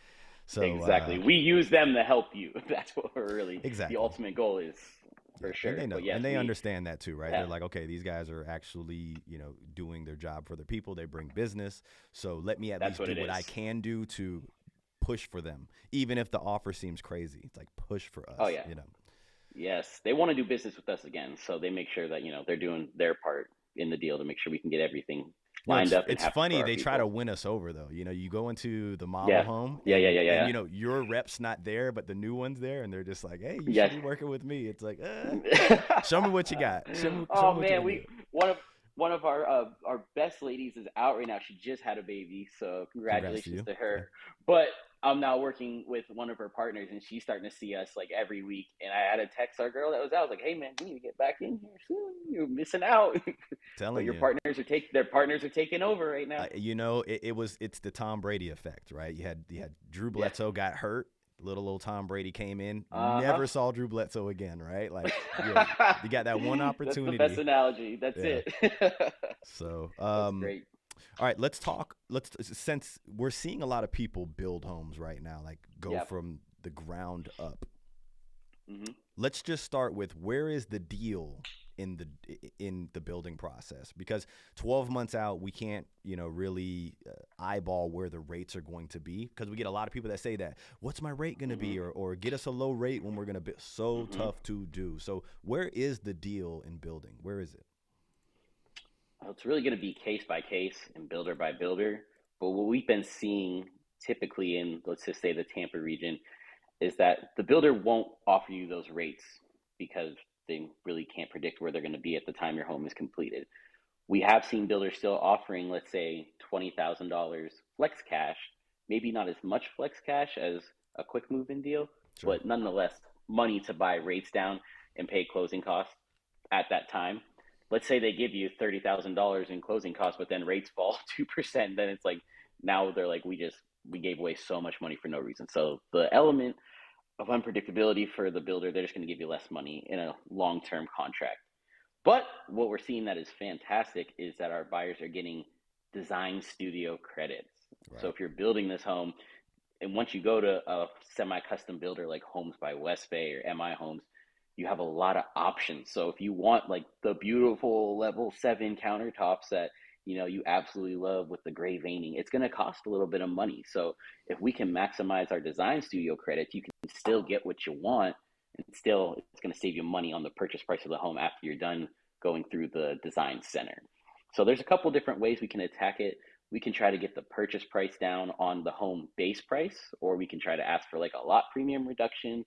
So exactly. We use them to help you. That's what we're really, the exactly. ultimate goal is, Yeah, for and they sure. But know, yes, and they understand that too, right? They're yeah, like, okay, these guys are actually, doing their job for their people. They bring business, so let me at that's least what do it what is. I can do to push for them, even if the offer seems crazy. It's like push for Oh, us, yeah. Yes. They want to do business with us again. So they make sure that, they're doing their part in the deal to make sure we can get everything lined It's up and it's happy for funny our they try to people. win us over though. You go into the model Yeah. home Yeah. Yeah. Yeah. and Yeah. your rep's not there, but the new one's there, and they're just like, hey, you should Yes. be working with me. It's like, show me what you got. Show Oh me what you man, can we do. one of our best ladies is out right now. She just had a baby, so Congrats to congratulations you. to Yeah. her. But I'm now working with one of her partners, and she's starting to see us like every week. And I had to text our girl that was out. I was like, "Hey man, you need to get back in here soon. You're missing out." But Telling your you. partners are their partners are taking over right now. It's the Tom Brady effect, right? You had Drew Yeah. Bledsoe got hurt. Little old Tom Brady came in, Uh huh. never saw Drew Bledsoe again, right? Like, you got that one That's the best opportunity. analogy. That's Yeah. it. So, That's great. all right, let's talk. Since we're seeing a lot of people build homes right now, like go Yep. from the ground up. Hmm. Let's just start with where is the deal in the building process, because 12 months out we can't really eyeball where the rates are going to be, because we get a lot of people that say that, what's my rate going to Hmm. be, or get us a low rate when we're going to be so Hmm. tough to do. So where is the deal in building? Where is it? Well, it's really going to be case by case and builder by builder. But what we've been seeing typically in, let's just say, the Tampa region is that the builder won't offer you those rates because they really can't predict where they're going to be at the time your home is completed. We have seen builders still offering, let's say, $20,000 flex cash, maybe not as much flex cash as a quick move in deal, Sure. but nonetheless, money to buy rates down and pay closing costs at that time. let's say they give you $30,000 in closing costs, but then rates fall 2%, then it's like now they're like, we gave away so much money for no reason. So the element of unpredictability for the builder, they're just going to give you less money in a long term contract. But what we're seeing that is fantastic is that our buyers are getting design studio credits. So Right. if you're building this home, and once you go to a semi-custom builder like Homes by West Bay or MI Homes, you have a lot of options. So if you want like the beautiful level 7 countertops that you absolutely love with the gray veining, it's going to cost a little bit of money. So if we can maximize our design studio credits, you can still get what you want, and still it's going to save you money on the purchase price of the home after you're done going through the design center. So there's a couple different ways we can attack it. We can try to get the purchase price down on the home base price, or we can try to ask for like a lot premium reduction.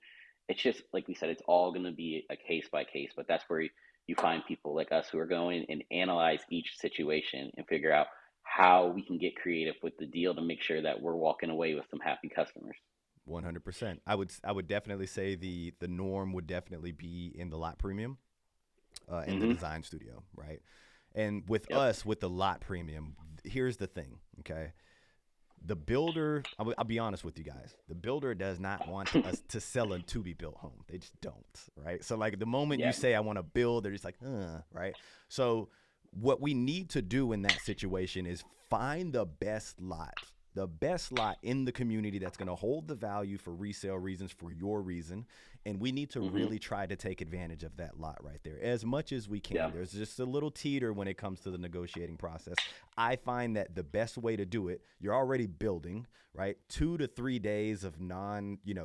It's just like we said, it's all going to be a case by case, but that's where you find people like us who are going and analyze each situation and figure out how we can get creative with the deal to make sure that we're walking away with some happy customers. 100%. I would definitely say the norm would definitely be in the lot premium, in the Mm-hmm. design studio, right? And with Yep. us, with the lot premium, here's the thing, okay? The builder, I'll be honest with you guys, the builder does not want us to sell a to be built home. They just don't, right? So, like, the moment you Yeah. say, I want to build, they're just like, right? So, what we need to do in that situation is find the best lot in the community that's going to hold the value for resale reasons, for your reason. And we need to Mm-hmm. really try to take advantage of that lot right there as much as we Yeah. can. There's just a little teeter when it comes to the negotiating process. I find that the best way to do it, you're already building, right? 2 to 3 days of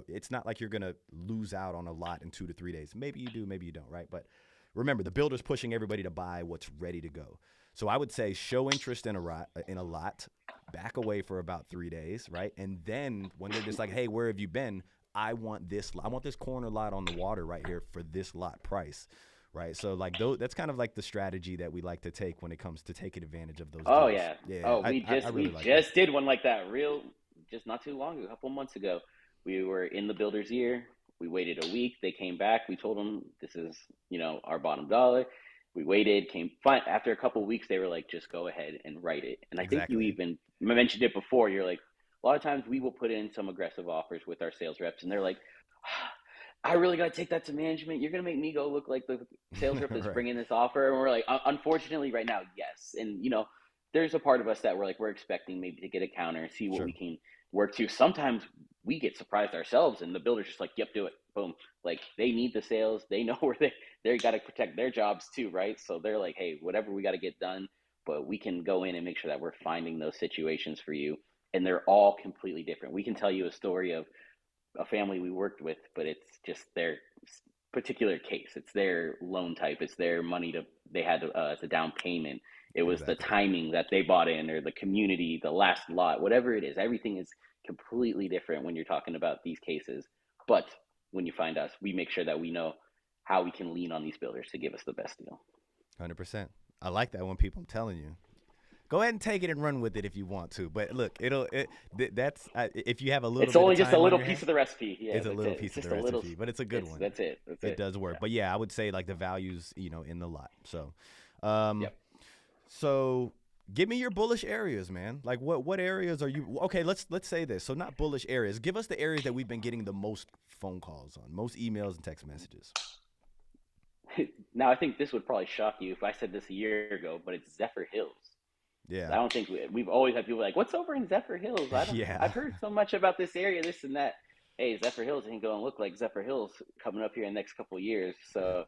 it's not like you're going to lose out on a lot in 2 to 3 days. Maybe you do, maybe you don't, right? But remember, the builder's pushing everybody to buy what's ready to go. So I would say show interest in a lot, back away for about 3 days, right? And then when they're just like, hey, where have you been? I want this corner lot on the water right here for this lot price, right? So like that's kind of like the strategy that we like to take when it comes to taking advantage of those Oh deals. yeah. Yeah, Oh, I we I, I just really we like that. just did one like that real just not too long ago, a couple months ago. We were in the builder's ear. We waited a week. They came back. We told them this is, our bottom dollar. We waited, came fine. After a couple of weeks, they were like, just go ahead and write it. And I think you Exactly. even mentioned it before. You're like, a lot of times we will put in some aggressive offers with our sales reps, and they're like, I really got to take that to management. You're going to make me go look like the sales rep that's Right. bringing this offer. And we're like, unfortunately, right now, yes. And, there's a part of us that we're expecting maybe to get a counter and see what we Sure. can work to. Sometimes we get surprised ourselves, and the builder's just like, yep, do it. Boom. Like they need the sales. They know where they got to protect their jobs too, right? So they're like, hey, whatever we got to get done, but we can go in and make sure that we're finding those situations for you. And they're all completely different. We can tell you a story of a family we worked with, but it's just their particular case. It's their loan type. It's their money they had as a down payment. It was the Exactly. timing that they bought in, or the community, the last lot, whatever it is. Everything is completely different when you're talking about these cases. But when you find us, we make sure that we know how we can lean on these builders to give us the best deal. 100%. I like that when people, I'm telling you, go ahead and take it and run with it if you want to. But look, that's if you have a little It's bit of only just a time on little your piece hands, of the recipe. Yeah, it's a that's little it. It's piece of the just a little. recipe, but it's a good It's one. that's it. That's It it. does work. Yeah. But yeah, I would say like the values, in the lot. Um, Yep. so give me your bullish areas, man. Like what areas are you? Okay, let's say this. So not bullish areas. Give us the areas that we've been getting the most phone calls on, most emails and text messages. Now, I think this would probably shock you if I said this a year ago, but it's Zephyr Hills. Yeah, I don't think we've always had people like, "What's over in Zephyr Hills?" yeah, I've heard so much about this area, this and that. Hey, Zephyr Hills ain't going to look like Zephyr Hills coming up here in the next couple of years. right. So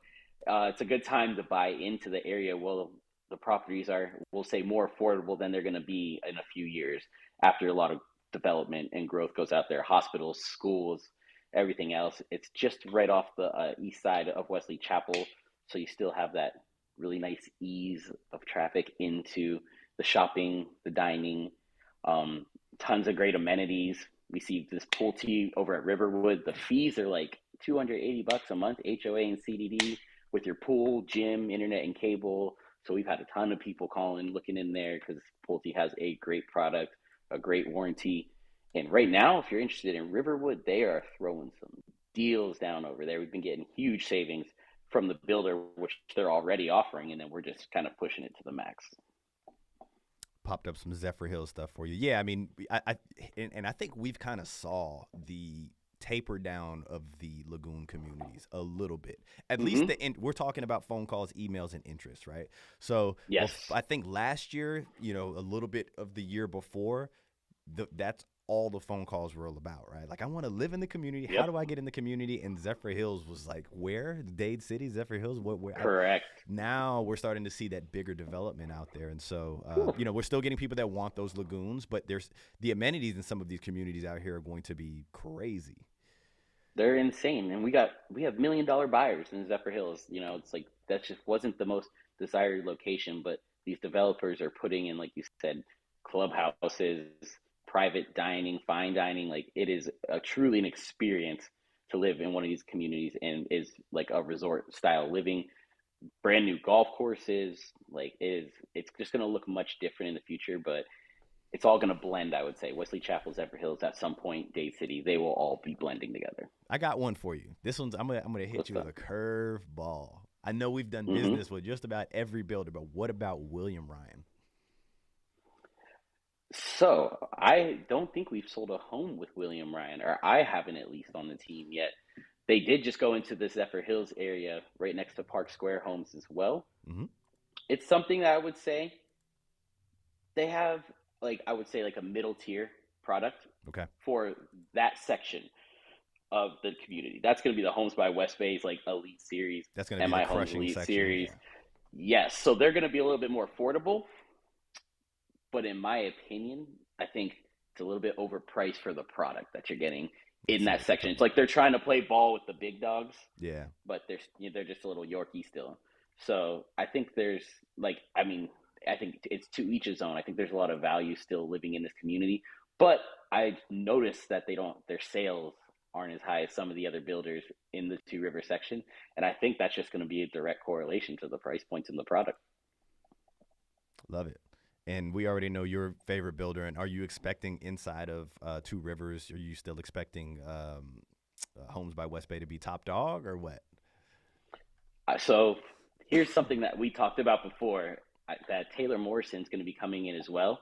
it's a good time to buy into the area. Well, the properties are, we'll say, more affordable than they're going to be in a few years after a lot of development and growth goes out there. Hospitals, schools, everything else. It's just right off the east side of Wesley Chapel, so you still have that really nice ease of traffic into the shopping, the dining, um, tons of great amenities. We see this pool tee over at Riverwood. The fees are like $280 a month, HOA and CDD, with your pool, gym, internet, and cable. So we've had a ton of people calling, looking in there because Pulte has a great product, a great warranty. And right now, if you're interested in Riverwood, they are throwing some deals down over there. We've been getting huge savings from the builder, which they're already offering, and then we're just kind of pushing it to the max. Popped up some Zephyr Hill stuff for you. Yeah, I mean, and I think we've kind of saw the taper down of the lagoon communities a little bit. At least Mm-hmm. we're talking about phone calls, emails, and interest, right? So Yes. I think last year, a little bit of the year before, that's all the phone calls were all about, right? Like, I want to live in the community. How Yep. do I get in the community? And Zephyr Hills was like, where? Dade City, Zephyr Hills? What? Where? Correct. Now we're starting to see that bigger development out there, and so Whew. we're still getting people that want those lagoons, but there's the amenities in some of these communities out here are going to be crazy. They're insane, and we have $1 million buyers in Zephyr Hills. It's like that just wasn't the most desired location, but these developers are putting in, like you said, clubhouses, private dining, fine dining. Like, it is a truly an experience to live in one of these communities, and is like a resort style living. Brand new golf courses. Like, it's just going to look much different in the future, but it's all going to blend. I would say Wesley Chapel, Zephyr Hills, at some point, Dade City, they will all be blending together. I got one for you. This one's I'm gonna hit What's you with that? a curve ball. I know we've done Mm-hmm. business with just about every builder, but what about William Ryan? So I don't think we've sold a home with William Ryan, or I haven't, at least on the team yet. They did just go into the Zephyr Hills area right next to Park Square Homes as well. Mm-hmm. It's something that I would say they have, like, I would say, like a middle tier product Okay, for that section of the community. That's going to be the Homes by West Bay's like Elite Series, that's gonna be the MI Homes crushing Elite section. Series. Yeah, Yes, so they're going to be a little bit more affordable, but in my opinion, I think it's a little bit overpriced for the product that you're getting let's in see that what they're section. talking It's like about. they're trying to play ball with the big dogs, Yeah, but they're just a little Yorkie still. So I think there's, like, I mean, I think it's to each his own. I think there's a lot of value still living in this community, but I noticed that their sales aren't as high as some of the other builders in the Two River section, and I think that's just going to be a direct correlation to the price points in the product. love it. And we already know your favorite builder. And are you expecting inside of Two Rivers? Are you still expecting Homes by West Bay to be top dog or what? So here's something that we talked about before, that Taylor Morrison's going to be coming in as well.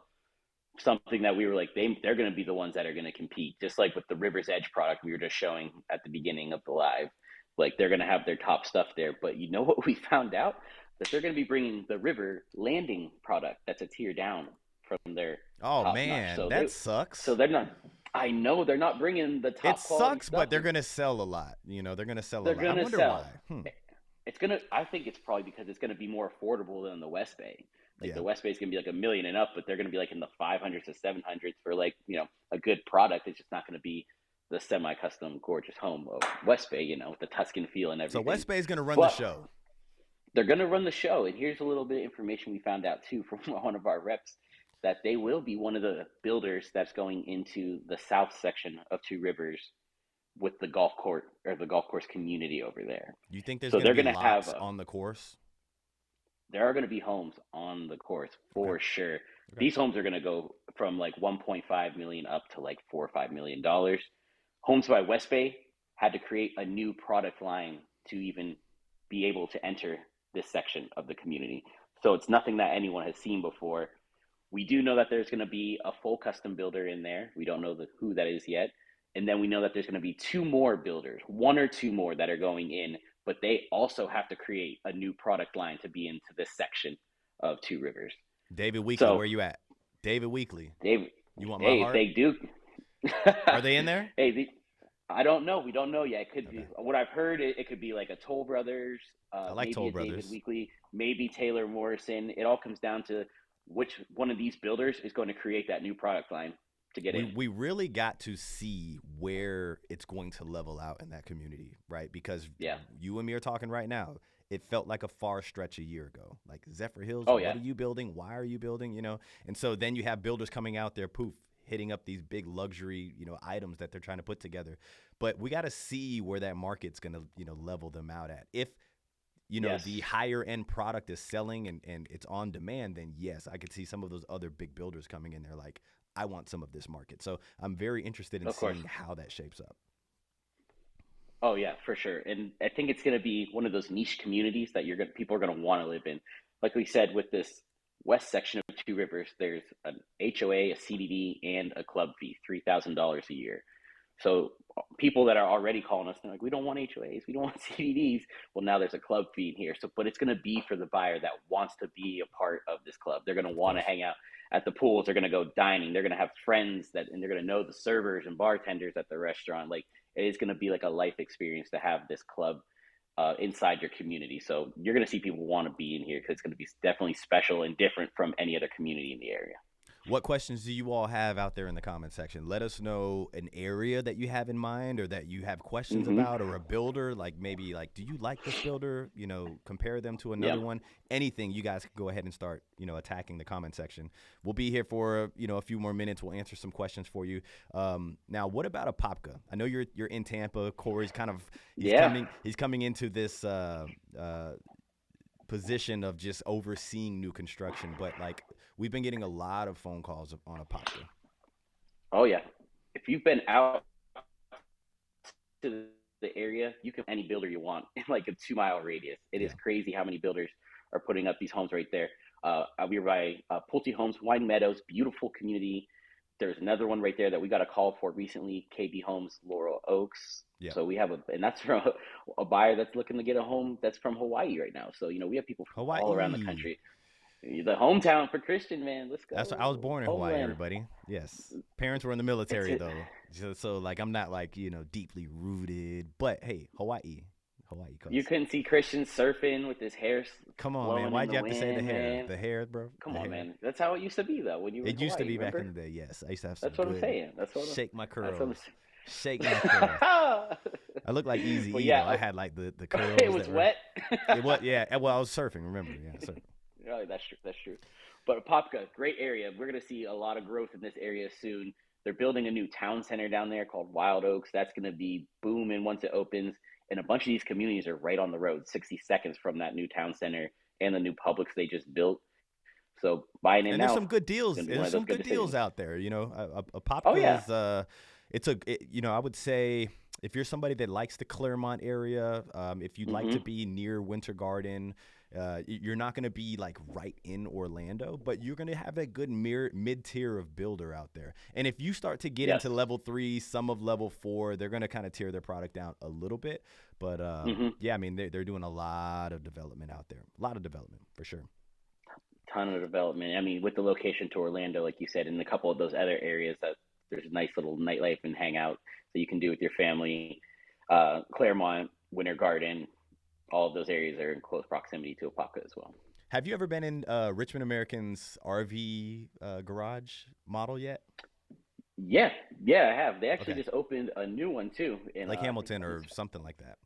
Something that we were like, they're going to be the ones that are going to compete, just like with the River's Edge product we were just showing at the beginning of the live. Like, they're going to have their top stuff there. But you know what we found out? That they're going to be bringing the River Landing product that's a tier down from their Oh top notch. man, that So sucks. they're not. I know they're not bringing the It top quality sucks, stuff. but they're gonna sell a lot. They're gonna sell a They're lot. I going to wonder sell. why. Hmm. I think it's probably because it's going to be more affordable than the West Bay. Like, Yeah. the West Bay is going to be like 1 million and up, but they're going to be like in the 500s to 700s for, like, a good product. It's just not going to be the semi-custom gorgeous home of West Bay, with the Tuscan feel and So everything. West Bay's gonna run the But show. they're going to run the show. And here's a little bit of information we found out too from one of our reps, that they will be one of the builders that's going into the south section of Two Rivers with the golf court, or the golf course community over there. You think there's So gonna they're be going to have lots on the course? there are going to be homes on the course Okay. for sure. Okay. These homes are going to go from like 1.5 million up to like $4 or $5 million. Homes by West Bay had to create a new product line to even be able to enter this section of the community. So it's nothing that anyone has seen before. We do know that there's going to be a full custom builder in there. We don't know who that is yet. And then we know that there's going to be two more builders, one or two more that are going in, but they also have to create a new product line to be into this section of Two Rivers. David Weekly, So, where you at? David Weekly, Dave, you want my hey, if heart? they do, Are they in there? hey, I don't know. We don't know yet. It could Okay. be what I've heard. It could be like a Toll Brothers, I like maybe Toll a David Brothers. Weekly, maybe Taylor Morrison. It all comes down to which one of these builders is going to create that new product line to get we in. we really got to see where it's going to level out in that community, right? Because Yeah. you and me are talking right now. It felt like a far stretch a year ago. Like Zephyr Hills, Oh what yeah. are you building? Why are you building? And so then you have builders coming out there, poof, hitting up these big luxury, items that they're trying to put together. But we got to see where that market's going to, level them out at. If Yes. the higher end product is selling and it's on demand, then yes, I could see some of those other big builders coming in there like, I want some of this market. So I'm very interested in Of course. seeing how that shapes up. Oh yeah, for sure. And I think it's going to be one of those niche communities that people are going to want to live in. Like we said, with this west section of Two Rivers, there's an HOA, a CDD, and a club fee, $3,000 a year. So people that are already calling us, they're like, we don't want HOAs, we don't want CDDs. Well, now there's a club fee in here. So, but it's going to be for the buyer that wants to be a part of this club. They're going to Of want to course. hang out at the pools. They're going to go dining. They're going to have friends and they're going to know the servers and bartenders at the restaurant. Like it is going to be like a life experience to have this club inside your community. So you're going to see people want to be in here because it's going to be definitely special and different from any other community in the area. What questions do you all have out there in the comment section? Let us know an area that you have in mind or that you have questions Mm-hmm. about, or a builder, like maybe like, do you like this builder? Compare them to Yeah. another one. Anything, you guys can go ahead and start, attacking the comment section. We'll be here for, a few more minutes. We'll answer some questions for you. Now, what about a Popka? I know you're in Tampa. Corey's kind of, Yeah. he's coming into this, position of just overseeing new construction, but like we've been getting a lot of phone calls on Apopka. Oh yeah. If you've been out to the area, you can any builder you want in like a 2 mile radius. It is Yeah. crazy how many builders are putting up these homes right there. We were by Pulte Homes, Wine Meadows, beautiful community. There's another one right there that we got a call for recently, KB Homes, Laurel Oaks. Yeah. So we have and that's from a buyer that's looking to get a home that's from Hawaii right now. So, we have people from all around the Hawaii. country. The hometown for Christian, man. Let's I was go. born in Hawaii, Homeland. everybody. Yes. Parents were in the It's military it. though. So like I'm not like, deeply rooted, but hey, Hawaii. Hawaii You cuz. couldn't see Christian surfing with his hair Come on, man. blowing in Why'd the you have to say the wind, hair? man. The hair, bro. Come The on, hair. man. That's how it used to be, though, when you were in It used to Hawaii. be back in Remember? the day, yes. I used to have some That's what I'm good saying. shake my That's what curls. Shake my curls. I'm. I look like Easy Well, E though. yeah, I had like the it curls that was were. wet. It was, yeah. Well, I was surfing. Remember? Yeah, surfing. Really, that's true. That's true. But Popka, great area. We're gonna see a lot of growth in this area soon. They're building a new town center down there called Wild Oaks. That's gonna be booming once it opens. And a bunch of these communities are right on the road, 60 seconds from that new town center and the new Publix they just built. So buying in And there's now some good is deals. gonna be one There's of those some good good deals decisions. out there. A Oh yeah. Popka's. I would say if you're somebody that likes the Claremont area, if you'd like to Mm-hmm. be near Winter Garden, you're not going to be like right in Orlando, but you're going to have that good mid tier of builder out there. And if you start to get Yes. into level 3, some of level 4, they're going to kind of tear their product down a little bit. But Mm-hmm. yeah, I mean they're doing a lot of development out there, a lot of development for sure. Ton of development. I mean, with the location to Orlando, like you said, in a couple of those other areas that there's a nice little nightlife and hangout that you can do with your family. Claremont, Winter Garden, all of those areas are in close proximity to Apopka as well. Have you ever been in Richmond American's RV garage model yet? Yeah, yeah, I have. They actually Okay, just opened a new one too in like I think Hamilton or it's something like that.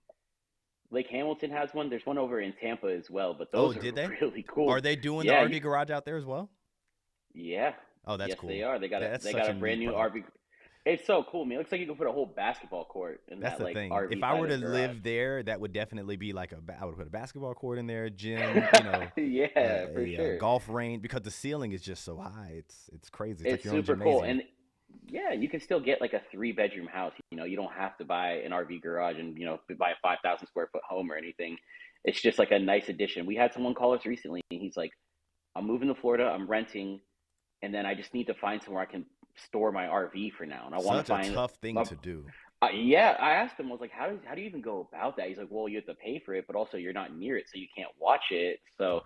Lake Hamilton has one. There's one over in Tampa as well, but Oh, those are did they? really Are cool. they doing the Yeah, RV garage out there as well? yeah, Oh, that's yes they cool. are. They got a That's they such got a a brand neat new product. RV. It's so cool, man. It looks like you can put a whole basketball court in That's that the like thing. If RV I by were their to garage. live there, that would definitely be like I would put a basketball court in there, gym, Yeah, for a sure. golf range because the ceiling is just so high. It's crazy. It's like It's your own super cool. gymnasium. And yeah, you can still get like a 3 bedroom house. You don't have to buy an RV garage and, buy a 5,000 square foot home or anything. It's just like a nice addition. We had someone call us recently and he's like, I'm moving to Florida, I'm renting, and then I just need to find somewhere I can store my RV for now. And I want to Such a find tough thing a, to do. yeah, I asked him, I was like, how do you even go about that? He's like, well, you have to pay for it, but also you're not near it, so you can't watch it. So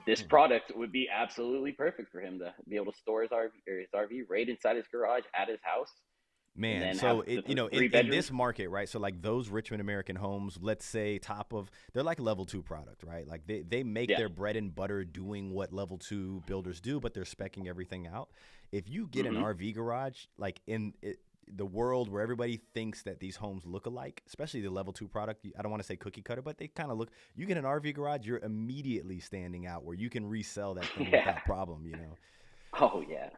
this Right. product would be absolutely perfect for him to be able to store his RV right inside his garage at his house, and Man, then have so the in three in bedrooms. this market, right? So like those Richmond American homes, let's say they're like level 2 product, right? Like they make Yeah. their bread and butter doing what level 2 builders do, but they're specking everything out. If you get an Hmm. RV garage, like the world where everybody thinks that these homes look alike, especially the level 2 product, I don't want to say cookie cutter, but they kind of look. You get an RV garage, you're immediately standing out where you can resell that thing Yeah. without problem. Oh yeah.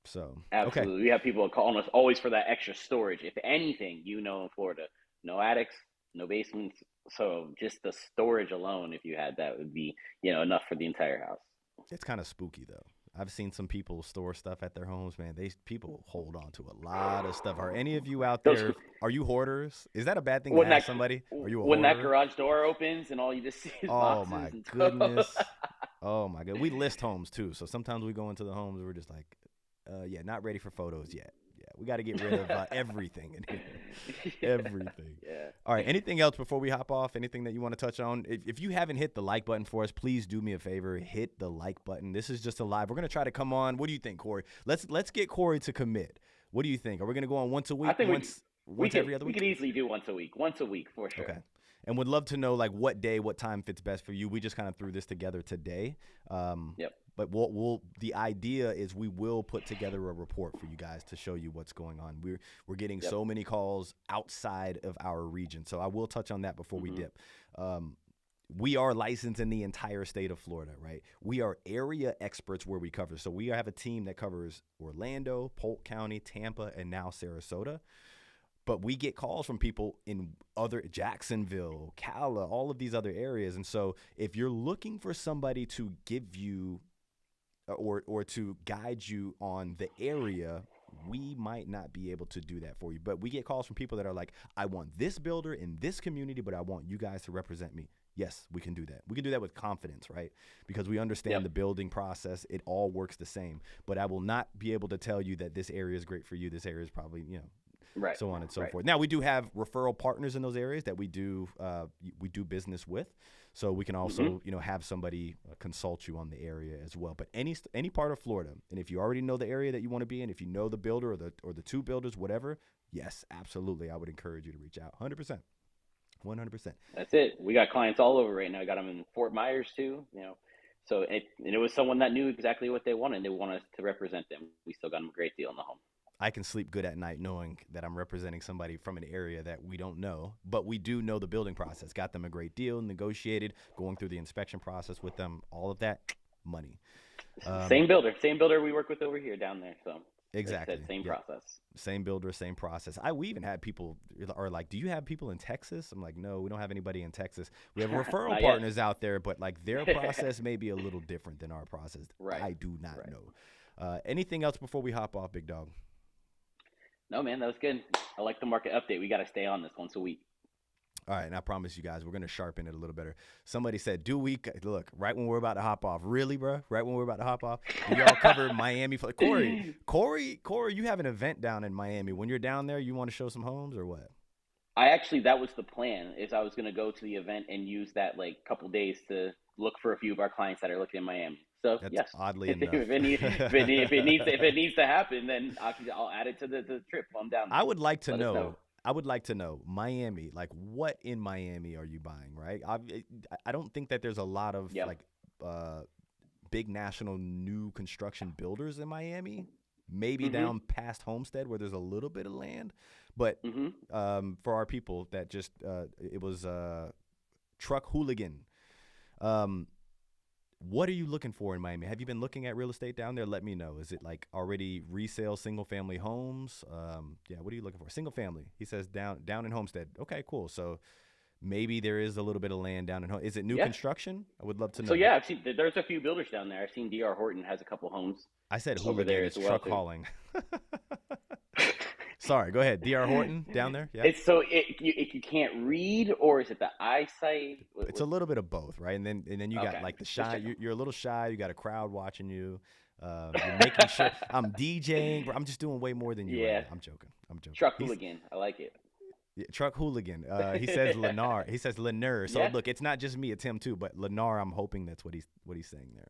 So okay. Absolutely. We have people calling us always for that extra storage. If anything, in Florida, no attics, no basements. So just the storage alone, if you had that, would be, enough for the entire house. It's kind of spooky though. I've seen some people store stuff at their homes, man. People hold on to a lot of stuff. Are any of you out Those there, are you hoarders? Is that a bad thing to when ask that somebody? Are you a when that hoarder? garage door opens and all you just see is Oh boxes my and stuff. goodness. Oh my god. We list homes too. So sometimes we go into the homes and we're just like, yeah, not ready for photos yet. Yeah, we got to get rid of everything in here. Yeah. Everything. Yeah. All right. Anything else before we hop off? Anything that you want to touch on? If you haven't hit the like button for us, please do me a favor. Hit the like button. This is just a live. We're gonna try to come on. What do you think, Corey? Let's get Corey to commit. What do you think? Are we gonna go on once a week? I think Once every other we week? could easily do once a week. Once a week for sure. Okay. And would love to know like what day, what time fits best for you. We just kind of threw this together today. Yep. But the idea is we will put together a report for you guys to show you what's going on. We're getting so many calls outside of our region. So I will touch on that before we dip. We are licensed in the entire state of Florida, right? We are area experts where we cover. So we have a team that covers Orlando, Polk County, Tampa, and now Sarasota. But we get calls from people in other Jacksonville, Cala, all of these other areas. And so if you're looking for somebody to give you or to guide you on the area, we might not be able to do that for you. But we get calls from people that are like, I want this builder in this community, but I want you guys to represent me. Yes, we can do that. We can do that with confidence, right? Because we understand the building process. It all works the same. But I will not be able to tell you that this area is great for you. This area is probably, Right. so on and so forth. Now we do have referral partners in those areas that we do business with, so we can also have somebody consult you on the area as well. But any part of Florida, and if you already know the area that you want to be in, if you know the builder or the two builders, whatever, yes, absolutely, I would encourage you to reach out. 100%, 100%. That's it. We got clients all over right now. I got them in Fort Myers too. So it was someone that knew exactly what they wanted. They want us to represent them. We still got them a great deal in the home. I can sleep good at night knowing that I'm representing somebody from an area that we don't know, but we do know the building process. Got them a great deal, negotiated, going through the inspection process with them, all of that, money. Same builder we work with over here down there. So exactly, same process. Same builder, same process. We even had people are like, do you have people in Texas? I'm like, no, we don't have anybody in Texas. We have referral partners out there, but like their process may be a little different than our process. Right. I do not know. Anything else before we hop off, big dog? No, man, that was good. I like the market update. We got to stay on this once a week. All right, and I promise you guys, we're going to sharpen it a little better. Somebody said, look, right when we're about to hop off. Really, bro? Right when we're about to hop off? We all cover Miami. Corey, you have an event down in Miami. When you're down there, you want to show some homes or what? That was the plan, is I was going to go to the event and use that like couple days to look for a few of our clients that are looking in Miami. So that's yes, oddly enough. if it needs to happen, then I'll add it to the trip while I'm down there. I would like to know Miami. Like, what in Miami are you buying? Right? I don't think that there's a lot of big national new construction builders in Miami. Maybe down past Homestead where there's a little bit of land, but for our people that just it was Truck Hooligan. What are you looking for in Miami? Have you been looking at real estate down there? Let me know. Is it like already resale single family homes? What are you looking for? Single family. He says down in Homestead. Okay, cool. So maybe there is a little bit of land down in Homestead. Is it new construction? I would love to know. So I've seen there's a few builders down there. I've seen D.R. Horton has a couple homes. I said over hooligan. there It's as well, truck too. hauling. Sorry, go ahead. D.R. Horton down there? Yeah. It's so if you can't read, or is it the eyesight? It's a little bit of both, right? And then you got like the shy. You're a little shy. You got a crowd watching you. You're making sure I'm DJing. Bro, I'm just doing way more than you. Yeah. Right now. I'm joking. Truck hooligan. I like it. Yeah, truck hooligan. He says Lennar. He says Lennar. So look, it's not just me. It's him too. But Lennar, I'm hoping that's what he's saying there.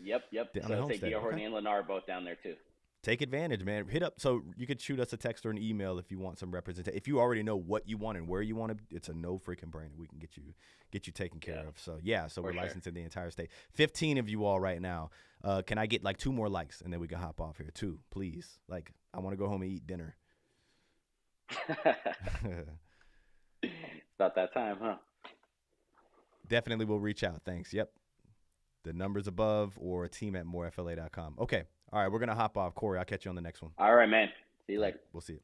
Yep. So say D.R. Horton and Lennar are both down there too. Take advantage, man. Hit up. So you could shoot us a text or an email if you want some representation. If you already know what you want and where you want to, it's a no freaking brainer. We can get you taken care of. So we're licensed in the entire state. 15 of you all right now. Can I get like 2 more likes and then we can hop off here? 2, please. Like I want to go home and eat dinner. It's about that time, huh? Definitely will reach out. Thanks. Yep. The number's above or team@morefla.com. Okay. All right. We're going to hop off. Corey, I'll catch you on the next one. All right, man. See you later. We'll see you.